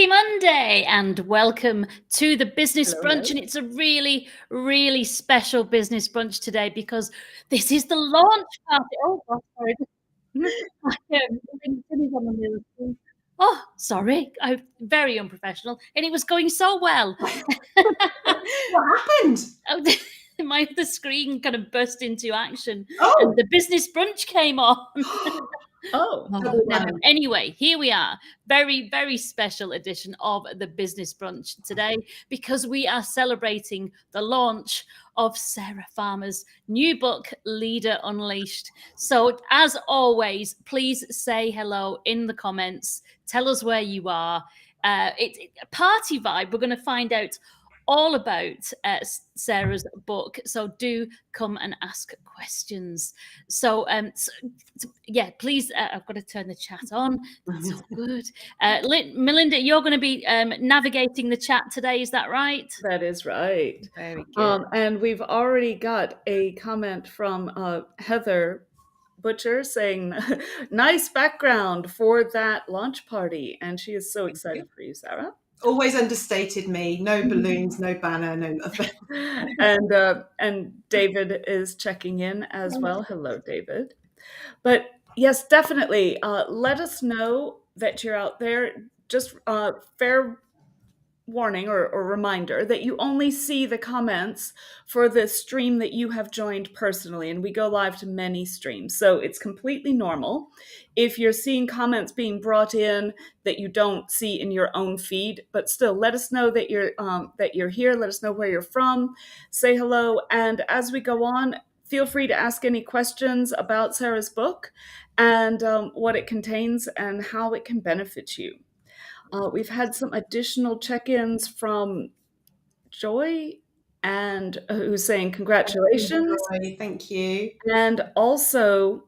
Happy Monday and welcome to the business Hello, brunch. hello. And it's a really, really special business brunch today because this is the launch party. Oh, God, sorry. Tim's on the middle screen. Oh, sorry. I'm very unprofessional. And it was going so well. What happened? Oh, the screen kind of burst into action Oh, and the business brunch came on. Oh, Oh, no. Anyway, here we are. Very, very special edition of the Business Brunch today because we are celebrating the launch of Sarah Farmer's new book, Leader Unleashed. So, as always, please say hello in the comments. Tell us where you are. It's a party vibe. We're going to find out all about Sarah's book. So do come and ask questions. So, yeah, please, I've got to turn the chat on. That's so good. Melinda, you're going to be navigating the chat today. Is that right? that is right. Very good. And we've already got a comment from Heather Butcher saying, nice background for that launch party. And she is so excited for you, Sarah. Always understated me. No balloons, no banner, no nothing. And David is checking in as well. Hello, David. But yes, definitely. Let us know that you're out there. Just fair warning or reminder that you only see the comments for the stream that you have joined personally, and we go live to many streams, so it's completely normal if you're seeing comments being brought in that you don't see in your own feed. But still, let us know that you're here. Let us know where you're from. Say hello, and as we go on, feel free to ask any questions about Sarah's book and what it contains and how it can benefit you. We've had some additional check-ins from Joy, and who's saying congratulations. Thank you. And also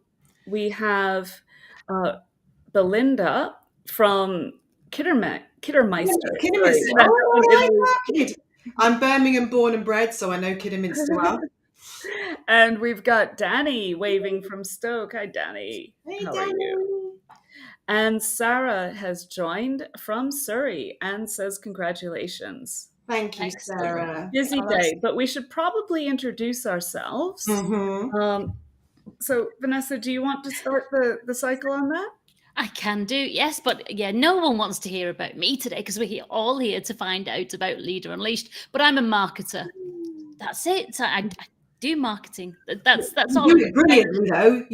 we have Belinda from Kittermeister. I'm Birmingham born and bred, so I know Kidderminster well. And we've got Danny waving from Stoke. Hi, Danny. Hey, How Danny. are you? And Sarah has joined from Surrey and says congratulations. Thank you, Excellent. Sarah. Busy day, but we should probably introduce ourselves. So, Vanessa, do you want to start the cycle on that? I can do, yes, but yeah, no one wants to hear about me today because we're all here to find out about Leader Unleashed. But I'm a marketer. That's it. I do marketing. That's all. You do it brilliantly, though.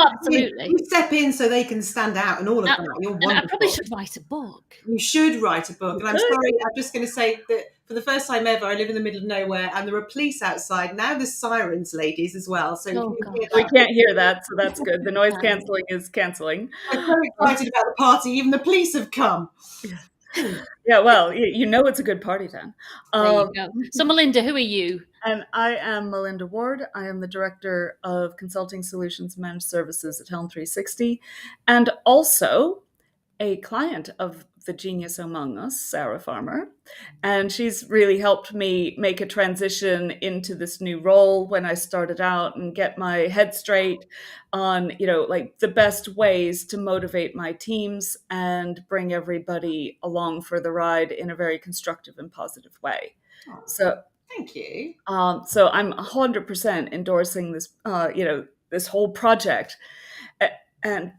Absolutely. You step in so they can stand out and all of that. You're wonderful. And I probably should write a book. You should write a book. And I'm sorry, I'm just going to say that for the first time ever, I live in the middle of nowhere and there are police outside. Now there's sirens, ladies, as well. So we can't hear that, so that's good. The noise cancelling is cancelling. I'm so excited about the party. Even the police have come. Yeah, well, you know it's a good party then. There you go. So, Melinda, who are you? And I am Melinda Ward. I am the Director of Consulting Solutions and Managed Services at Helm 360, and also a client of the genius among us, Sarah Farmer. And she's really helped me make a transition into this new role when I started out and get my head straight on, like the best ways to motivate my teams and bring everybody along for the ride in a very constructive and positive way. So thank you. So I'm 100% endorsing this, this whole project. And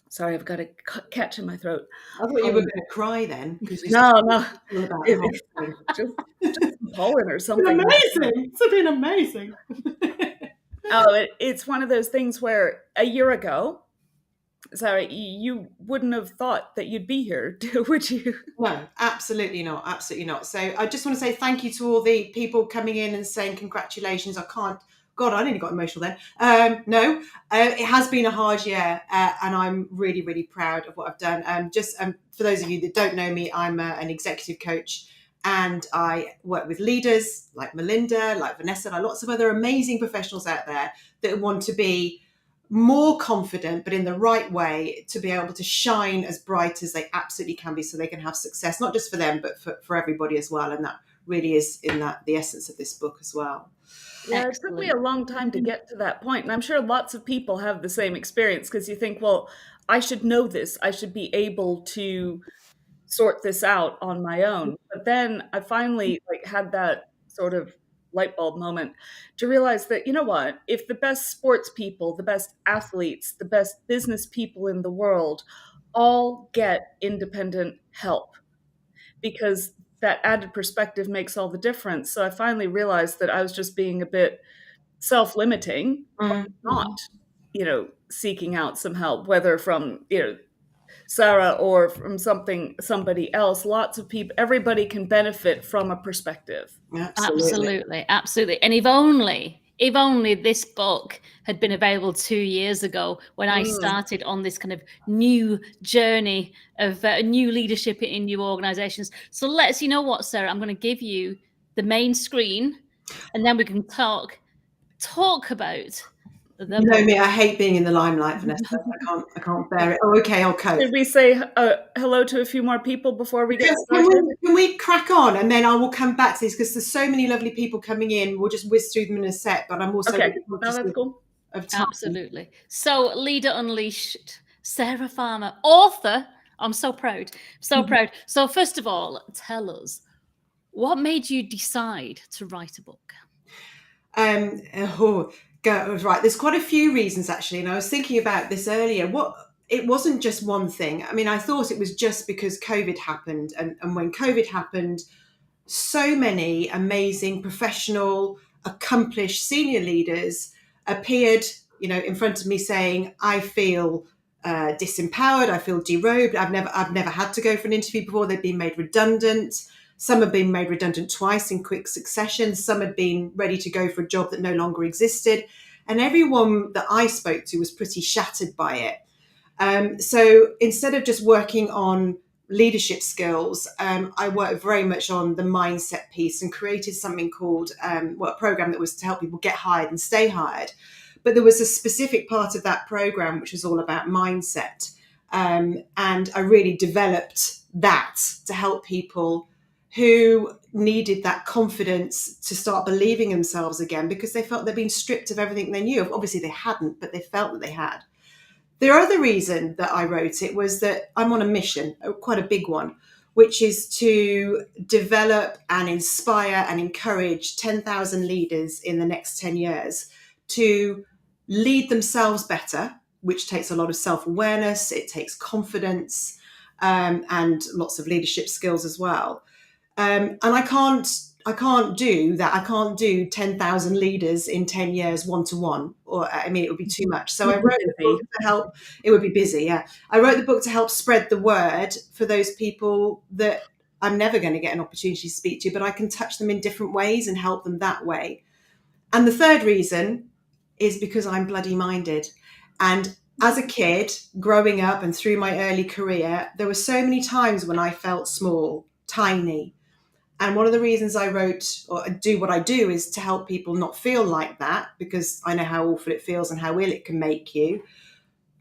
sorry, I've got a catch in my throat. I thought you were going to cry then. No. Just pollen or something. It's been amazing. It's one of those things where a year ago, Sarah, you wouldn't have thought that you'd be here, would you? No, absolutely not. Absolutely not. So I just want to say thank you to all the people coming in and saying congratulations. God, I nearly got emotional then. No, it has been a hard year and I'm really, really proud of what I've done. For those of you that don't know me, I'm an executive coach and I work with leaders like Melinda, like Vanessa, like lots of other amazing professionals out there that want to be more confident, but in the right way, to be able to shine as bright as they absolutely can be so they can have success, not just for them, but for everybody as well. And that really is the essence of this book as well. Yeah, it took me a long time to get to that point. And I'm sure lots of people have the same experience because you think, well, I should know this. I should be able to sort this out on my own. But then I finally like had that sort of light bulb moment to realize that, you know what, if the best sports people, the best athletes, the best business people in the world all get independent help, because that added perspective makes all the difference. So I finally realized that I was just being a bit self-limiting, not, seeking out some help, whether from, Sarah or from somebody else. Lots of people, everybody can benefit from a perspective. Absolutely, absolutely. And if only this book had been available 2 years ago when I started on this kind of new journey of new leadership in new organizations. So you know what, Sarah, I'm going to give you the main screen and then we can talk about the You know book. me, I hate being in the limelight, Vanessa. I can't bear it. Oh, okay, I'll cope. Did we say hello to a few more people before we get started? Can we crack on, and then I will come back to this because there's so many lovely people coming in. We'll just whiz through them in a sec, but I'm also Okay, no, that's cool. of time. Absolutely. So, Leader Unleashed, Sarah Farmer, author. I'm so proud. So proud. So, first of all, tell us, what made you decide to write a book? Right. There's quite a few reasons actually, and I was thinking about this earlier. It wasn't just one thing. I mean, I thought it was just because COVID happened, and when COVID happened, so many amazing, professional, accomplished senior leaders appeared, in front of me saying, "I feel disempowered. I feel derobed. I've never had to go for an interview before. They've been made redundant. Some have been made redundant twice in quick succession. Some had been ready to go for a job that no longer existed." And everyone that I spoke to was pretty shattered by it. So instead of just working on leadership skills, I worked very much on the mindset piece and created something called a program that was to help people get hired and stay hired. But there was a specific part of that program which was all about mindset. And I really developed that to help people who needed that confidence to start believing themselves again because they felt they'd been stripped of everything they knew. Obviously they hadn't, but they felt that they had. The other reason that I wrote it was that I'm on a mission, quite a big one, which is to develop and inspire and encourage 10,000 leaders in the next 10 years to lead themselves better, which takes a lot of self-awareness, it takes confidence, and lots of leadership skills as well. And I can't do that. I can't do 10,000 leaders in 10 years one-to-one, it would be too much. So I wrote the book to help. It would be busy, yeah. I wrote the book to help spread the word for those people that I'm never going to get an opportunity to speak to, but I can touch them in different ways and help them that way. And the third reason is because I'm bloody minded. And as a kid, growing up and through my early career, there were so many times when I felt small, tiny. And one of the reasons I wrote or do what I do is to help people not feel like that, because I know how awful it feels and how ill it can make you.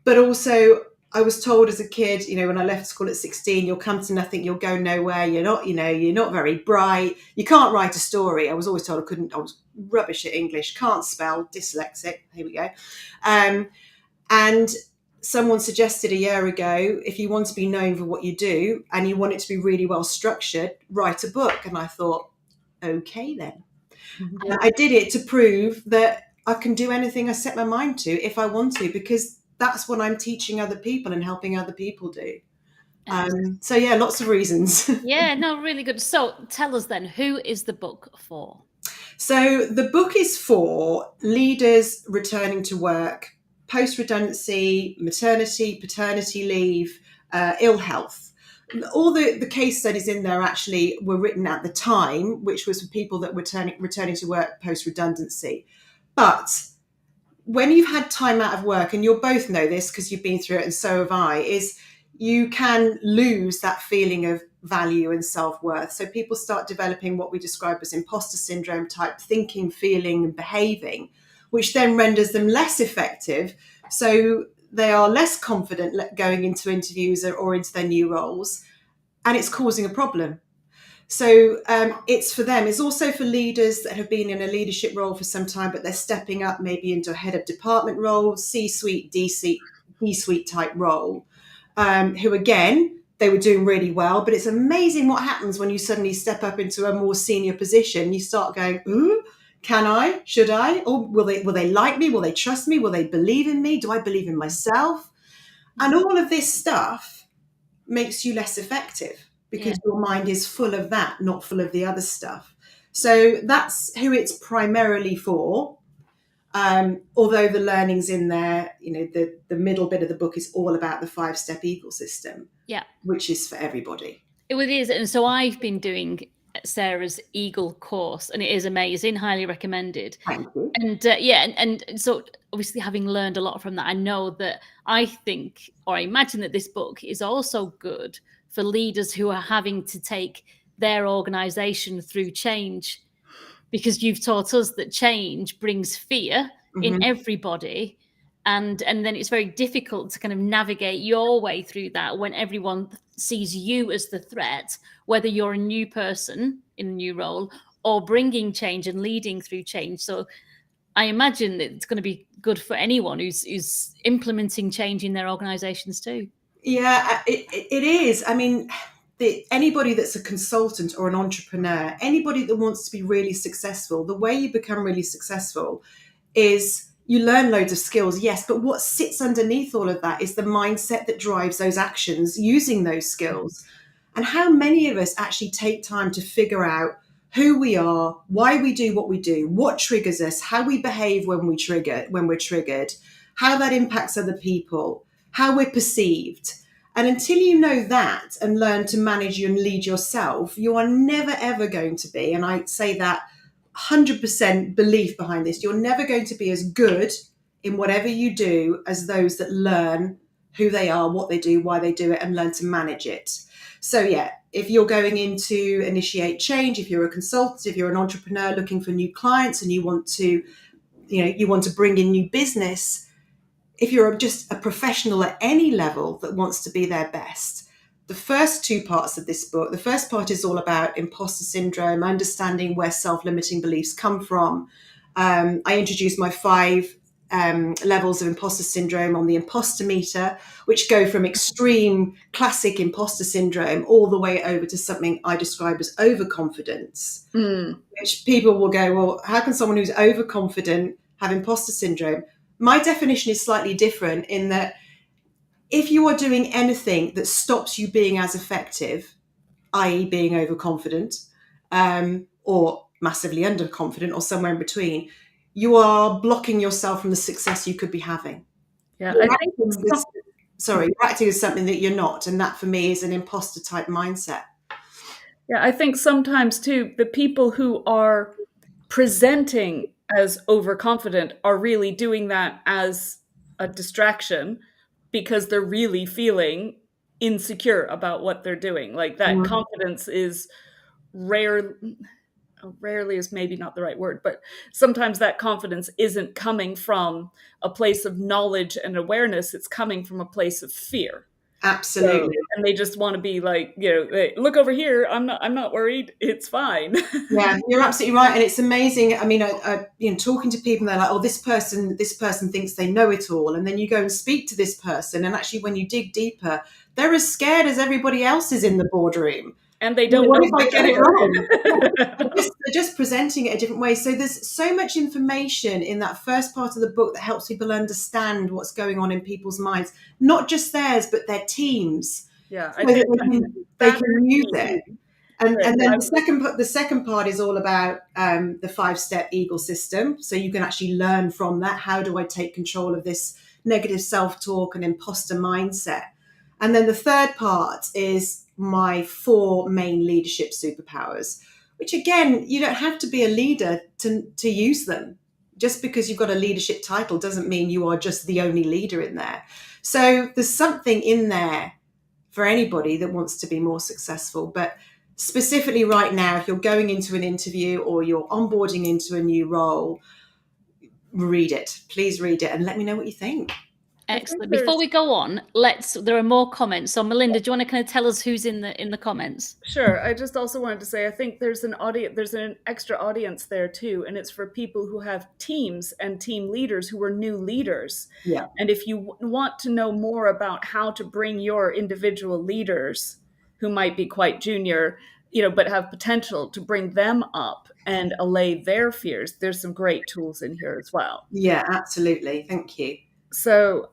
But also, I was told as a kid, when I left school at 16, you'll come to nothing, you'll go nowhere. You're not very bright. You can't write a story. I was always told I was rubbish at English, can't spell, dyslexic. Here we go. And someone suggested a year ago, if you want to be known for what you do and you want it to be really well structured, write a book. And I thought, okay, then. Mm-hmm. And I did it to prove that I can do anything I set my mind to if I want to, because that's what I'm teaching other people and helping other people do. So yeah, lots of reasons. Yeah, no, really good. So tell us then, who is the book for? So the book is for leaders returning to work, post-redundancy, maternity, paternity leave, ill health. All the case studies in there actually were written at the time, which was for people that were returning to work post-redundancy. But when you've had time out of work, and you'll both know this because you've been through it and so have I, is you can lose that feeling of value and self-worth. So people start developing what we describe as imposter syndrome type thinking, feeling and behaving, which then renders them less effective. So they are less confident going into interviews or into their new roles, and it's causing a problem. So it's for them. It's also for leaders that have been in a leadership role for some time, but they're stepping up maybe into a head of department role, C-suite, D-suite type role, who again, they were doing really well. But it's amazing what happens when you suddenly step up into a more senior position. You start going, ooh, can I? Should I? Or will they like me? Will they trust me? Will they believe in me? Do I believe in myself? And all of this stuff makes you less effective because your mind is full of that, not full of the other stuff. So that's who it's primarily for. Although the learning's in there, the middle bit of the book is all about the 5-step ecosystem, which is for everybody. It is. And so I've been doing Sarah's Eagle course, and it is amazing, highly recommended. Thank you. And and so obviously, having learned a lot from that, I know that I think, or I imagine that this book is also good for leaders who are having to take their organization through change, because you've taught us that change brings fear in everybody. And then it's very difficult to kind of navigate your way through that when everyone sees you as the threat, whether you're a new person in a new role or bringing change and leading through change. So I imagine that it's going to be good for anyone who's implementing change in their organizations too. Yeah, it is. I mean, anybody that's a consultant or an entrepreneur, anybody that wants to be really successful, the way you become really successful is you learn loads of skills, yes, but what sits underneath all of that is the mindset that drives those actions using those skills. And how many of us actually take time to figure out who we are, why we do what we do, what triggers us, how we behave when we're triggered, how that impacts other people, how we're perceived. And until you know that and learn to manage and lead yourself, you are never, ever going to be, and I say that 100% belief behind this, you're never going to be as good in whatever you do as those that learn who they are, what they do, why they do it, and learn to manage it. So yeah, if you're going in to initiate change, if you're a consultant, if you're an entrepreneur looking for new clients and you want to bring in new business, if you're just a professional at any level that wants to be their best, the first 2 parts of this book, the first part is all about imposter syndrome, understanding where self-limiting beliefs come from. I introduced my 5 levels of imposter syndrome on the imposter meter, which go from extreme classic imposter syndrome all the way over to something I describe as overconfidence, which people will go, well, how can someone who's overconfident have imposter syndrome? My definition is slightly different in that if you are doing anything that stops you being as effective, i.e. being overconfident, or massively underconfident, or somewhere in between, you are blocking yourself from the success you could be having. Yeah, you're acting as something that you're not. And that for me is an imposter type mindset. Yeah, I think sometimes too, the people who are presenting as overconfident are really doing that as a distraction because they're really feeling insecure about what they're doing. Like that confidence is rarely is maybe not the right word, but sometimes that confidence isn't coming from a place of knowledge and awareness. It's coming from a place of fear. Absolutely. So, and they just want to be like, hey, look over here. I'm not worried. It's fine. Yeah, you're absolutely right. And it's amazing. I mean, talking to people, they're like, oh, this person thinks they know it all. And then you go and speak to this person. And actually, when you dig deeper, they're as scared as everybody else is in the boardroom. And they don't know if I get it wrong. They're just presenting it a different way. So there's so much information in that first part of the book that helps people understand what's going on in people's minds, not just theirs, but their teams. Yeah, so they can use it. And then the second part is all about the 5-step Eagle system. So you can actually learn from that. How do I take control of this negative self-talk and imposter mindset? And then the third part is my 4 main leadership superpowers, which again, you don't have to be a leader to use them. Just because you've got a leadership title doesn't mean you are just the only leader in there. So there's something in there for anybody that wants to be more successful. But specifically right now, if you're going into an interview or you're onboarding into a new role, read it. Please read it and let me know what you think. Excellent. Before we go on, there are more comments. So Melinda, do you want to kind of tell us who's in the comments? Sure. I just also wanted to say, I think there's an extra audience there too, and it's for people who have teams and team leaders who are new leaders. Yeah. And if you want to know more about how to bring your individual leaders who might be quite junior, but have potential, to bring them up and allay their fears, there's some great tools in here as well. Yeah, absolutely. Thank you. So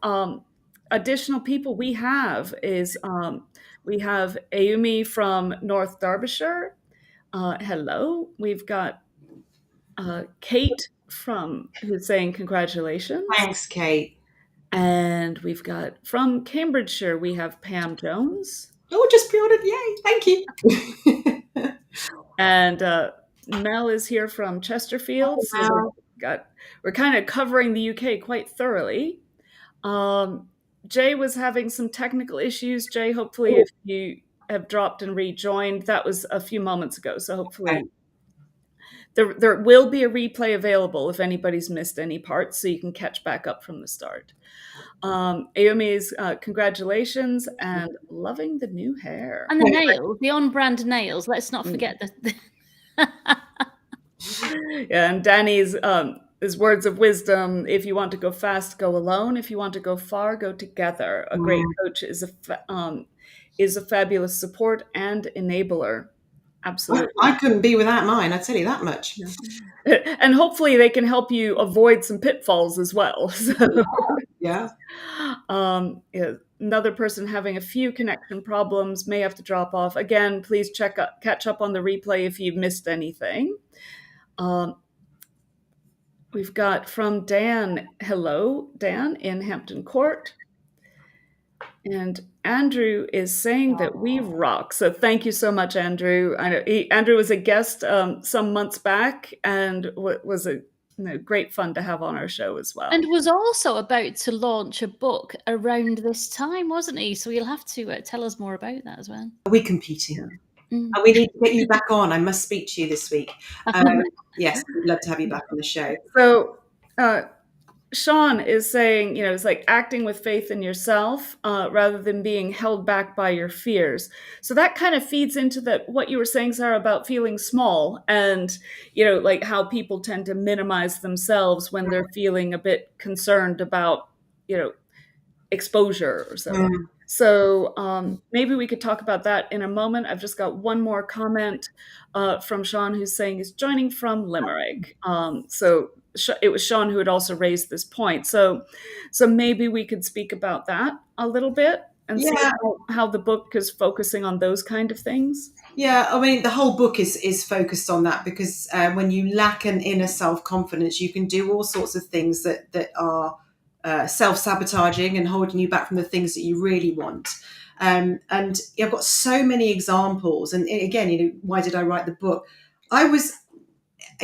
additional people we have Ayumi from North Derbyshire. Hello. We've got Kate who's saying congratulations. Thanks, Kate. And we've got from Cambridgeshire, we have Pam Jones. Oh, just pre-ordered. Yay. Thank you. And Mel is here from Chesterfield. So we're kind of covering the UK quite thoroughly. Jay was having some technical issues. Jay, hopefully if you have dropped and rejoined, that was a few moments ago. So hopefully there will be a replay available if anybody's missed any parts, so you can catch back up from the start. Ayumi's congratulations and loving the new hair. And the nails, the on-brand nails. Let's not forget the Yeah, and Danny's his words of wisdom: if you want to go fast, go alone. If you want to go far, go together. A great coach is a fabulous support and enabler. Absolutely. I couldn't be without mine, I tell you that much. Yeah. And hopefully they can help you avoid some pitfalls as well. So, yeah. Another person having a few connection problems may have to drop off. Again, please catch up on the replay if you've missed anything. We've got from Dan. Hello, Dan in Hampton Court. And Andrew is saying that we rock. So thank you so much, Andrew. I know Andrew was a guest some months back and was great fun to have on our show as well. And was also about to launch a book around this time, wasn't he? So you'll have to tell us more about that as well. Are we competing? And we need to get you back on. I must speak to you this week. Yes, we'd love to have you back on the show. So Sean is saying, it's like acting with faith in yourself rather than being held back by your fears. So that kind of feeds into what you were saying, Sarah, about feeling small and, like how people tend to minimize themselves when they're feeling a bit concerned about, exposure or so. So maybe we could talk about that in a moment. I've just got one more comment from Sean, who's saying he's joining from Limerick. So it was Sean who had also raised this point. So maybe we could speak about that a little bit and see how the book is focusing on those kind of things. Yeah, I mean, the whole book is focused on that because when you lack an inner self-confidence, you can do all sorts of things that are self-sabotaging and holding you back from the things that you really want. And I've got so many examples. And again, why did I write the book?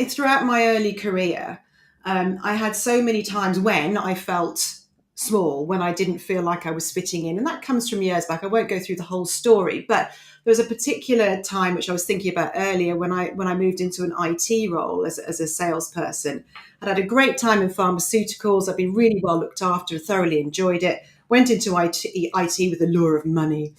Throughout my early career, I had so many times when I felt small, when I didn't feel like I was fitting in. And that comes from years back. I won't go through the whole story, but there was a particular time, which I was thinking about earlier, when I moved into an IT role as a salesperson. I'd had a great time in pharmaceuticals. I'd been really well looked after, thoroughly enjoyed it. Went into IT with the lure of money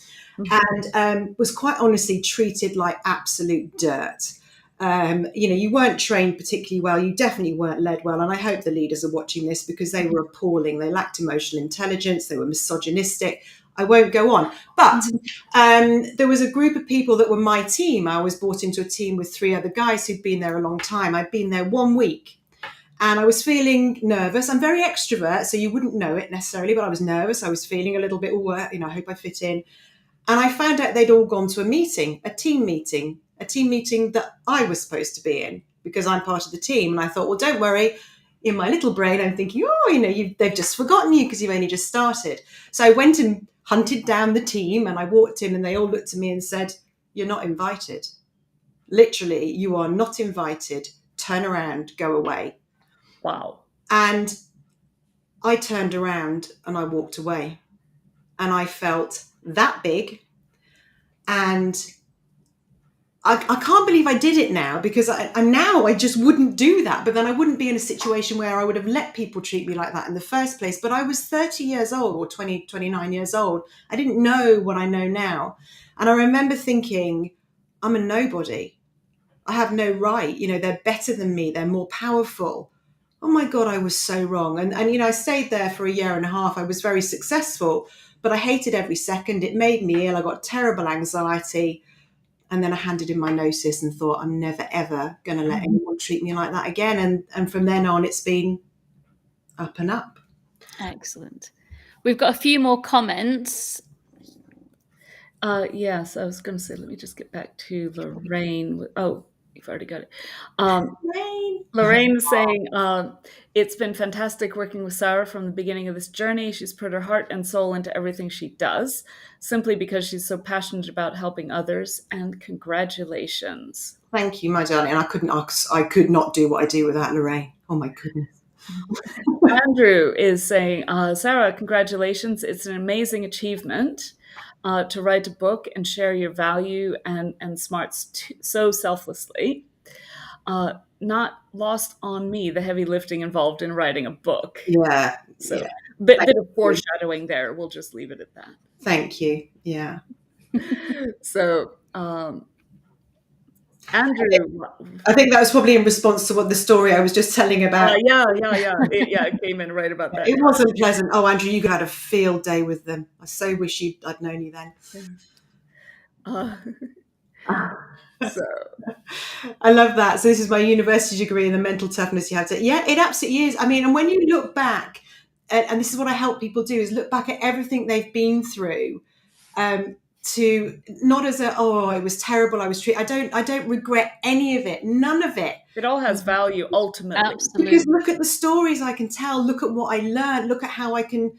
and was quite honestly treated like absolute dirt. You weren't trained particularly well. You definitely weren't led well. And I hope the leaders are watching this because they were appalling. They lacked emotional intelligence. They were misogynistic. I won't go on. But there was a group of people that were my team. I was brought into a team with 3 other guys who'd been there a long time. I'd been there 1 week and I was feeling nervous. I'm very extrovert, so you wouldn't know it necessarily, but I was nervous. I was feeling a little bit, I hope I fit in. And I found out they'd all gone to a team meeting that I was supposed to be in because I'm part of the team. And I thought, well, don't worry. In my little brain, I'm thinking, they've just forgotten you because you've only just started. So I went and hunted down the team and I walked in and they all looked at me and said, you're not invited. Literally, you are not invited. Turn around, go away. Wow. And I turned around and I walked away and I felt that big and I can't believe I did it now, because I just wouldn't do that. But then I wouldn't be in a situation where I would have let people treat me like that in the first place. But I was 30 years old, or 29 years old. I didn't know what I know now. And I remember thinking, I'm a nobody. I have no right. You know, they're better than me. They're more powerful. Oh my God, I was so wrong. And you know, I stayed there for a year and a half. I was very successful, but I hated every second. It made me ill. I got terrible anxiety. And then I handed in my notice and thought, I'm never, ever going to let anyone treat me like that again. And from then on, it's been up and up. Excellent. We've got a few more comments. Yes, I was going to say, let me just get back to Lorraine. Oh, you've already got it. Lorraine is saying, it's been fantastic working with Sarah from the beginning of this journey. She's put her heart and soul into everything she does, simply because she's so passionate about helping others. And congratulations. Thank you, my darling. And I could not do what I do without Lorraine. Oh my goodness. Andrew is saying, Sarah, congratulations. It's an amazing achievement to write a book and share your value and smarts so selflessly. Not lost on me, the heavy lifting involved in writing a book. Yeah. So yeah. bit of foreshadowing there. We'll just leave it at that. Thank you. Yeah. So Andrew, I think that was probably in response to what the story I was just telling about. Yeah. It came in right about that. It wasn't pleasant. Oh, Andrew, you had a field day with them. I so wish I'd known you then. So I love that. So this is my university degree and the mental toughness you have to. Yeah, it absolutely is. I mean, and when you look back, and this is what I help people do, is look back at everything they've been through, to not as it was terrible, I was treated. I don't regret any of it. None of it. It all has value ultimately. Absolutely. Because look at the stories I can tell. Look at what I learned. Look at how I can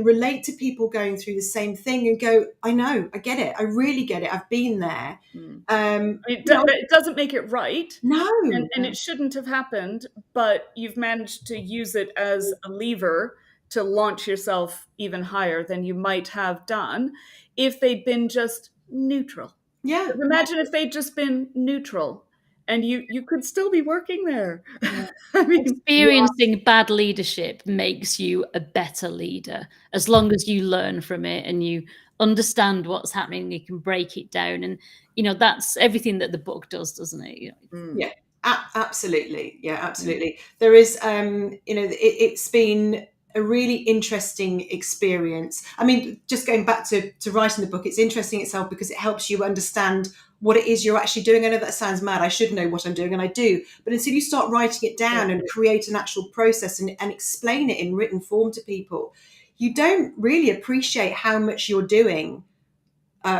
relate to people going through the same thing and go, I know, I get it. I really get it. I've been there. It doesn't make it right. No. And it shouldn't have happened, but you've managed to use it as a lever to launch yourself even higher than you might have done if they'd been just neutral. Yeah. Imagine if they'd just been neutral. And you could still be working there. Yeah. I mean, experiencing bad leadership makes you a better leader, as long as you learn from it and you understand what's happening. You can break it down, and that's everything that the book does, doesn't it? Yeah, absolutely. Yeah, absolutely. There is, it's been a really interesting experience. I mean, just going back to writing the book, it's interesting itself because it helps you understand what it is you're actually doing. I know that sounds mad. I should know what I'm doing, and I do. But until you start writing it down and create an actual process and explain it in written form to people, you don't really appreciate how much you're doing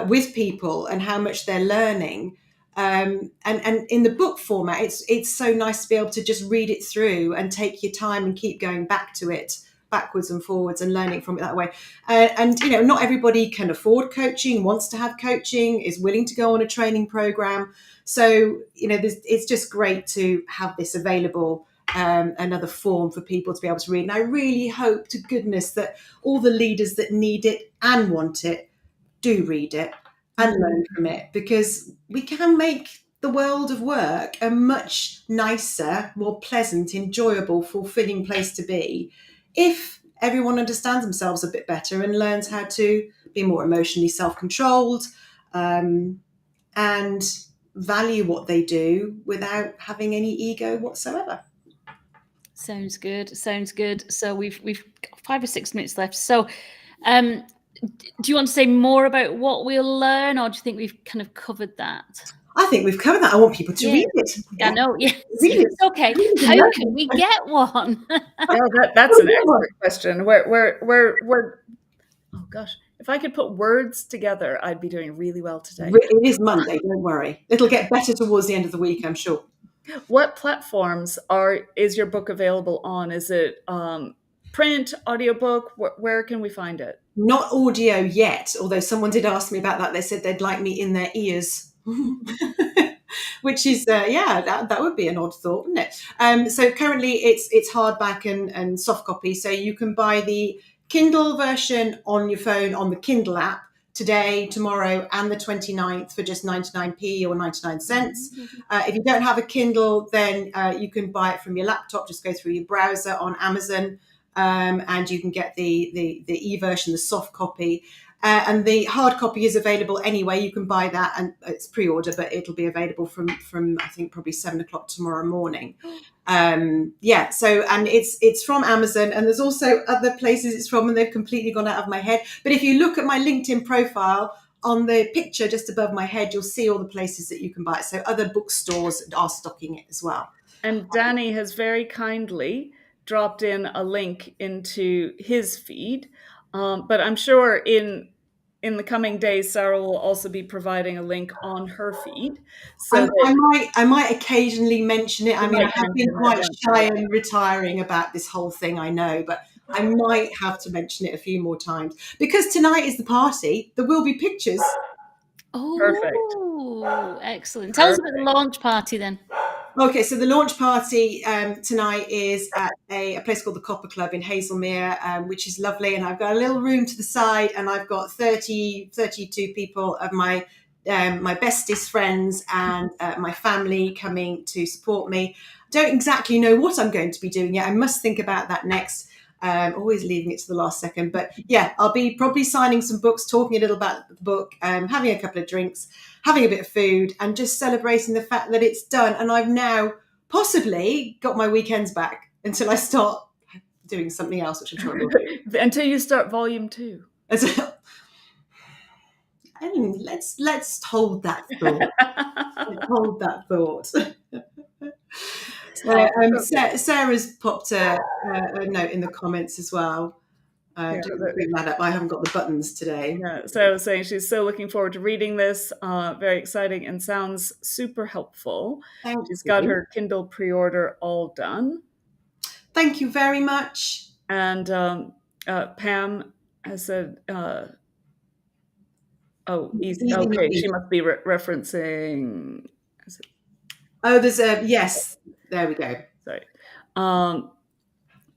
with people and how much they're learning. And in the book format, it's so nice to be able to just read it through and take your time and keep going back to it, backwards and forwards, and learning from it that way. And not everybody can afford coaching, wants to have coaching, is willing to go on a training program. So it's just great to have this available, another form for people to be able to read. And I really hope to goodness that all the leaders that need it and want it do read it and learn from it, because we can make the world of work a much nicer, more pleasant, enjoyable, fulfilling place to be if everyone understands themselves a bit better and learns how to be more emotionally self-controlled, and value what they do without having any ego whatsoever. Sounds good. So we've got 5 or 6 minutes left. So do you want to say more about what we'll learn, or do you think we've kind of covered that? I think we've covered that. I want people to read it. I know, yes. Read it. It's okay. How can we get one? That's an excellent question. Where oh gosh, if I could put words together, I'd be doing really well today. It is Monday, don't worry. It'll get better towards the end of the week, I'm sure. What platforms is your book available on? Is it print, audiobook? Where can we find it? Not audio yet, although someone did ask me about that. They said they'd like me in their ears, which is, that would be an odd thought, wouldn't it? So currently it's hardback and soft copy. So you can buy the Kindle version on your phone on the Kindle app today, tomorrow, and the 29th for just 99p or 99 cents. If you don't have a Kindle, then you can buy it from your laptop. Just go through your browser on Amazon, and you can get the e-version, the soft copy. And the hard copy is available anyway. You can buy that, and it's pre-order, but it'll be available from I think probably 7 o'clock tomorrow morning. So, and it's from Amazon, and there's also other places it's from, and they've completely gone out of my head. But if you look at my LinkedIn profile, on the picture just above my head, you'll see all the places that you can buy it. So other bookstores are stocking it as well. And Danny has very kindly dropped in a link into his feed. But I'm sure in the coming days, Sarah will also be providing a link on her feed. So I might occasionally mention it. I mean, I have been quite shy and retiring about this whole thing, I know, but I might have to mention it a few more times, because tonight is the party. There will be pictures. Oh, perfect. Excellent. Tell us about the launch party then. Okay, so the launch party tonight is at a place called the Copper Club in Hazelmere, which is lovely. And I've got a little room to the side, and I've got 32 people of my bestest friends and my family coming to support me. I don't exactly know what I'm going to be doing yet. I must think about that next. Always leaving it to the last second. But yeah, I'll be probably signing some books, talking a little about the book, having a couple of drinks, having a bit of food, and just celebrating the fact that it's done. And I've now possibly got my weekends back until I start doing something else, which I'm sure I will do. Until you start volume 2. Let's hold that thought. Hold that thought. Sarah's popped a note in the comments as well. Bring that up. I haven't got the buttons today. Yeah, so I was saying she's so looking forward to reading this. Very exciting and sounds super helpful. She's got her Kindle pre-order all done. Thank you very much. And Pam has said, easy. Okay, she must be referencing. There's a yes. There we go. Sorry.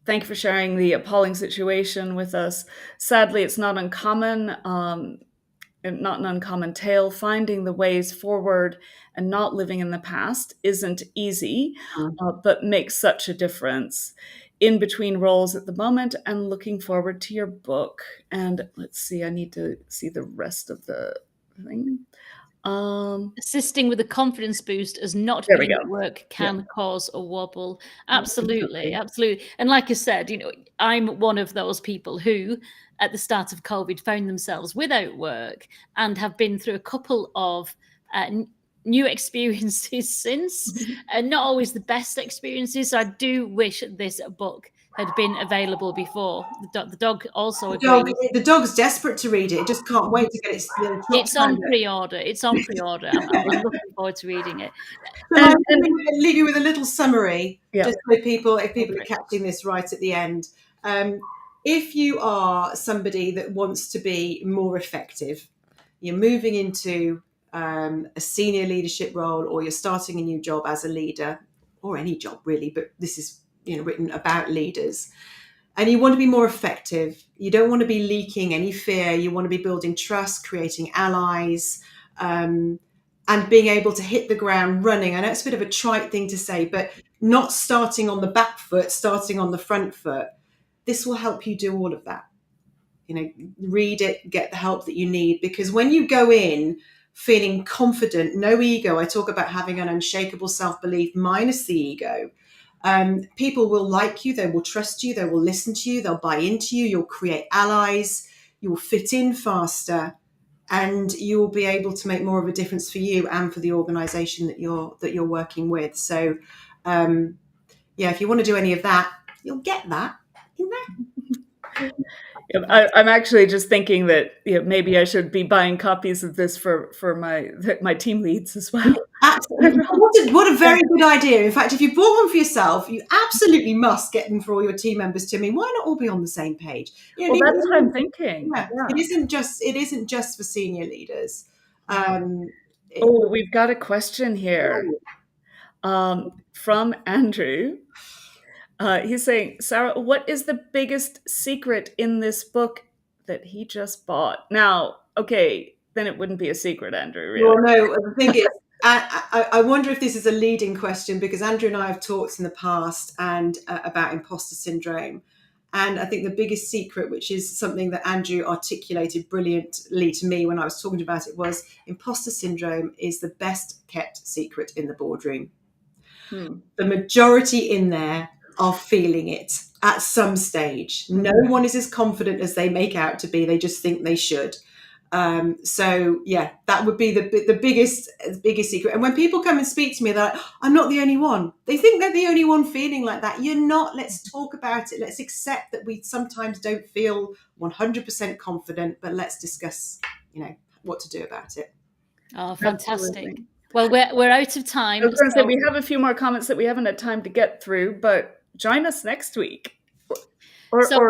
Thank you for sharing the appalling situation with us. Sadly, it's not uncommon, not an uncommon tale. Finding the ways forward and not living in the past isn't easy, but makes such a difference. In between roles at the moment, and looking forward to your book. And let's see, I need to see the rest of the thing. Assisting with a confidence boost as not being at work can cause a wobble. Absolutely. And like I said, I'm one of those people who, at the start of COVID, found themselves without work and have been through a couple of new experiences since, and not always the best experiences. So I do wish this book had been available before. The dog also agrees. The dog's desperate to read it. It just can't wait to get its It's on pre-order. I'm looking forward to reading it. And leave you with a little summary, just so if people are catching this right at the end. If you are somebody that wants to be more effective, you're moving into a senior leadership role, or you're starting a new job as a leader, or any job really, but this is written about leaders, and you want to be more effective. You don't want to be leaking any fear. You want to be building trust, creating allies, and being able to hit the ground running. I know it's a bit of a trite thing to say, but not starting on the back foot, starting on the front foot. This will help you do all of that. Read it, get the help that you need, because when you go in feeling confident, no ego, I talk about having an unshakable self-belief minus the ego. People will like you, they will trust you, they will listen to you, they'll buy into you, you'll create allies, you'll fit in faster, and you'll be able to make more of a difference for you and for the organization that you're working with. So if you want to do any of that, you'll get that in there. I'm actually just thinking that maybe I should be buying copies of this for my team leads as well. Absolutely. What a very good idea. In fact, if you bought one for yourself, you absolutely must get them for all your team members too. I mean, why not all be on the same page? That's what I'm thinking. Yeah. It isn't just for senior leaders. We've got a question here from Andrew. He's saying, Sarah, what is the biggest secret in this book that he just bought? Now, okay, then it wouldn't be a secret, Andrew, really. Well, no, the thing is, I wonder if this is a leading question, because Andrew and I have talked in the past and about imposter syndrome. And I think the biggest secret, which is something that Andrew articulated brilliantly to me when I was talking about it, was imposter syndrome is the best kept secret in the boardroom. The majority in there are feeling it at some stage. No one is as confident as they make out to be. They just think they should. So yeah, that would be the biggest secret. And when people come and speak to me, they're like, I'm not the only one. They think they're the only one feeling like that. You're not. Let's talk about it. Let's accept that we sometimes don't feel 100% confident, but let's discuss, what to do about it. Oh, fantastic. Absolutely. Well, we're out of time. I was going to say, we have a few more comments that we haven't had time to get through, but join us next week.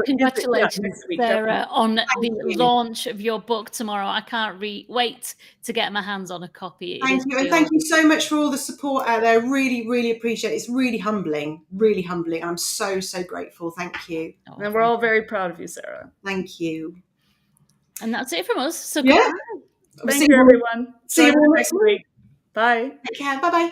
Congratulations, next week, Sarah, on the you. launch of your book tomorrow. I can't wait to get my hands on a copy. Thank you. And thank you so much for all the support out there. Really, really appreciate it. It's really humbling, really humbling. I'm so, so grateful. Thank you. And we're all very proud of you, Sarah. Thank you. And that's it from us. So yeah. Thank you, everyone. See you next week. Bye. Take care. Bye-bye.